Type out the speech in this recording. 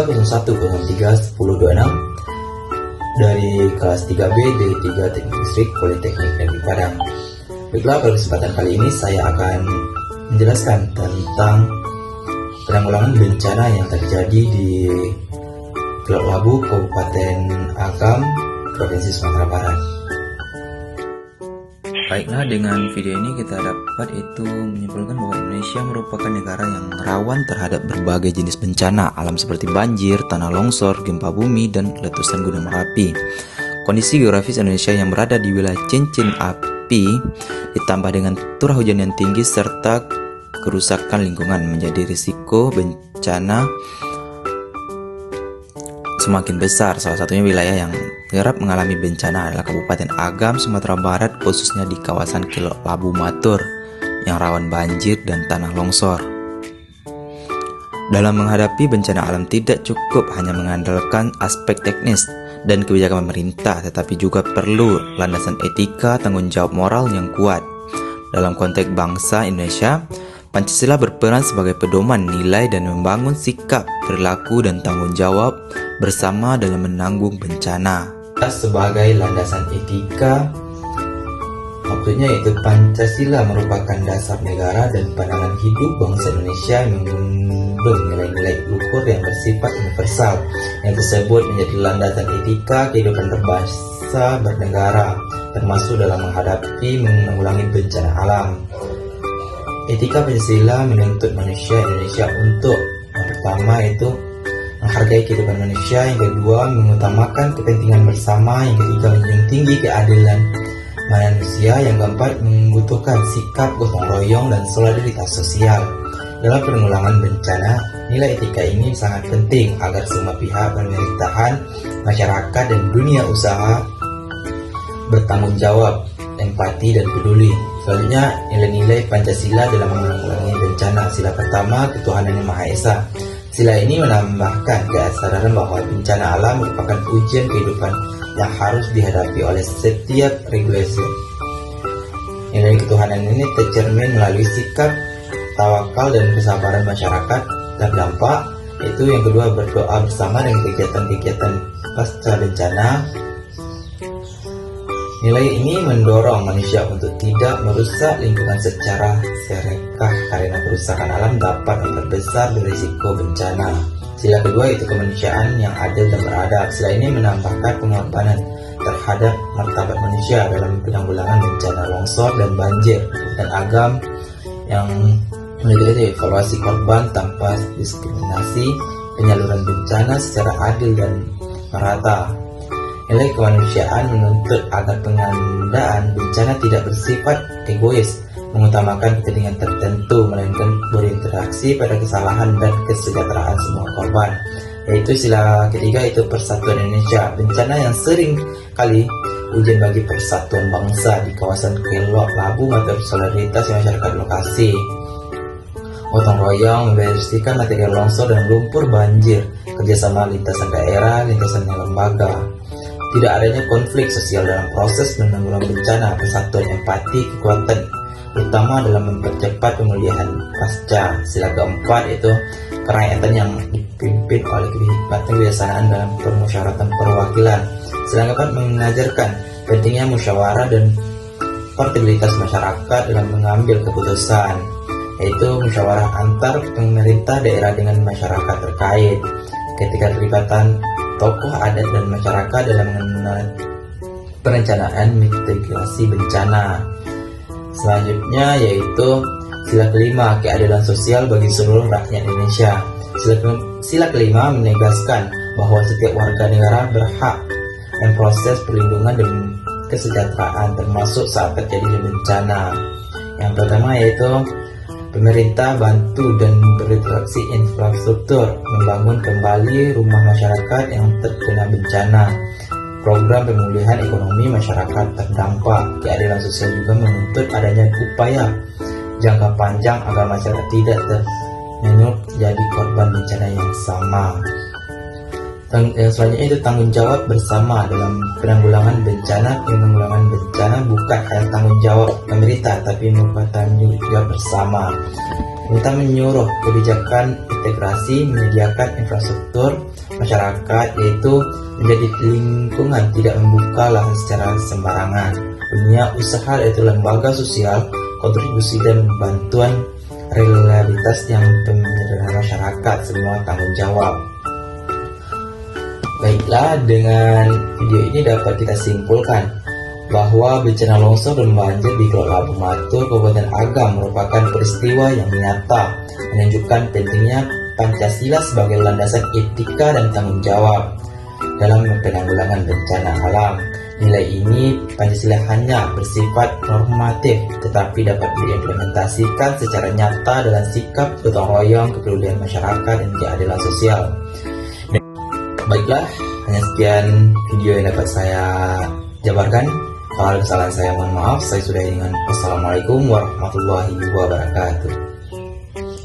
301031026 dari kelas 3B D3 Teknik Listrik Politeknik Negeri Padang. Baiklah, pada kesempatan kali ini saya akan menjelaskan tentang penanggulangan bencana yang terjadi di Teluk Labu, Kabupaten Agam, Provinsi Sumatera Barat. Baiklah, dengan video ini kita dapat menyimpulkan bahwa Indonesia merupakan negara yang rawan terhadap berbagai jenis bencana alam seperti banjir, tanah longsor, gempa bumi, dan letusan gunung Merapi. Kondisi geografis Indonesia yang berada di wilayah cincin api ditambah dengan curah hujan yang tinggi serta kerusakan lingkungan menjadi risiko bencana semakin besar. Salah satunya wilayah yang kerap mengalami bencana adalah Kabupaten Agam, Sumatera Barat, khususnya di kawasan Teluk Labu Matur yang rawan banjir dan tanah longsor. Dalam menghadapi bencana alam tidak cukup hanya mengandalkan aspek teknis dan kebijakan pemerintah, tetapi juga perlu landasan etika, tanggung jawab moral yang kuat. Dalam konteks bangsa Indonesia, Pancasila berperan sebagai pedoman nilai dan membangun sikap, perilaku, dan tanggung jawab bersama dalam menanggung bencana. Sebagai landasan etika, maksudnya yaitu Pancasila merupakan dasar negara dan pandangan hidup bangsa Indonesia yang mengandung nilai-nilai luhur yang bersifat universal. Yang tersebut menjadi landasan etika kehidupan berbangsa bernegara, termasuk dalam menghadapi menanggulangi bencana alam. Etika Pancasila menuntut manusia Indonesia untuk yang pertama itu menghargai kehidupan manusia, yang kedua mengutamakan kepentingan bersama, yang ketiga menjunjung tinggi keadilan manusia, yang keempat membutuhkan sikap gotong royong dan solidaritas sosial. Dalam penanggulangan bencana, nilai etika ini sangat penting agar semua pihak pemerintahan, masyarakat, dan dunia usaha bertanggung jawab, empati, dan peduli. Selanjutnya, nilai-nilai Pancasila dalam menanggulangi bencana. Sila pertama, ketuhanan yang Maha Esa. Sila ini menambahkan kesadaran bahwa bencana alam merupakan ujian kehidupan yang harus dihadapi oleh setiap regulasi. Nilai ketuhanan ini tercermin melalui sikap tawakal dan kesabaran masyarakat terdampak, yaitu yang kedua berdoa bersama dengan kegiatan-kegiatan pasca bencana. Nilai ini mendorong manusia untuk tidak merusak lingkungan secara serekah karena kerusakan alam dapat memperbesar berisiko bencana. Sila kedua itu kemanusiaan yang adil dan beradab. Sila ini menambahkan pengorbanan terhadap martabat manusia dalam penanggulangan bencana longsor dan banjir, dan Agam yang memiliki evaluasi korban tanpa diskriminasi, penyaluran bencana secara adil dan merata. Nilai kemanusiaan menuntut agar pengadaan bencana tidak bersifat egois, mengutamakan kepentingan tertentu, melainkan berinteraksi pada kesalahan dan kesejahteraan semua korban. Yaitu sila ketiga itu persatuan Indonesia. Bencana yang sering kali ujian bagi persatuan bangsa di kawasan Teluk Labu Matur, solidaritas masyarakat lokasi, gotong royong membersihkan material longsor dan lumpur banjir, kerjasama lintasan daerah, lintasan lembaga. Tidak adanya konflik sosial dalam proses menanggulangi bencana, persatuan, empati, kekuatan utama dalam mempercepat pemulihan pasca. Sila keempat itu kerakyatan yang dipimpin oleh kehikmatan kebijaksanaan dalam permusyawaratan perwakilan. Sila keempat mengajarkan pentingnya musyawarah dan portabilitas masyarakat dalam mengambil keputusan, yaitu musyawarah antar pemerintah daerah dengan masyarakat terkait, ketika terlibatan tokoh adat dan masyarakat dalam perencanaan mitigasi bencana. Selanjutnya yaitu sila kelima, keadilan sosial bagi seluruh rakyat Indonesia. Sila kelima menegaskan bahwa setiap warga negara berhak memproses perlindungan dan kesejahteraan termasuk saat terjadi bencana. Yang pertama yaitu pemerintah bantu dan berinteraksi infrastruktur, membangun kembali rumah masyarakat yang terkena bencana, program pemulihan ekonomi masyarakat terdampak. Keadilan sosial juga menuntut adanya upaya jangka panjang agar masyarakat tidak ternyanyuk jadi korban bencana yang sama. Selanjutnya itu tanggung jawab bersama dalam penanggulangan bencana. Penanggulangan bencana bukan hanya tanggung jawab pemerintah, tapi merupakan tanggung jawab bersama. Pemerintah menyuruh kebijakan terintegrasi menyediakan infrastruktur masyarakat, yaitu menjadi lingkungan tidak membuka lahan secara sembarangan. Dunia usaha yaitu lembaga sosial, kontribusi dan bantuan reliabilitas yang penyederhanaan masyarakat, semua tanggung jawab. Baiklah, dengan video ini dapat kita simpulkan bahwa bencana longsor dan banjir di Teluk Labu Matur, Kabupaten Agam merupakan peristiwa yang nyata menunjukkan pentingnya Pancasila sebagai landasan etika dan tanggung jawab dalam penanggulangan bencana alam. Nilai ini Pancasila hanya bersifat normatif, tetapi dapat diimplementasikan secara nyata dalam sikap gotong royong, kepedulian masyarakat, dan keadilan sosial. Baiklah, hanya sekian video yang dapat saya jabarkan. Kalau ada kesalahan saya mohon maaf. Saya sudahi dengan wassalamualaikum warahmatullahi wabarakatuh.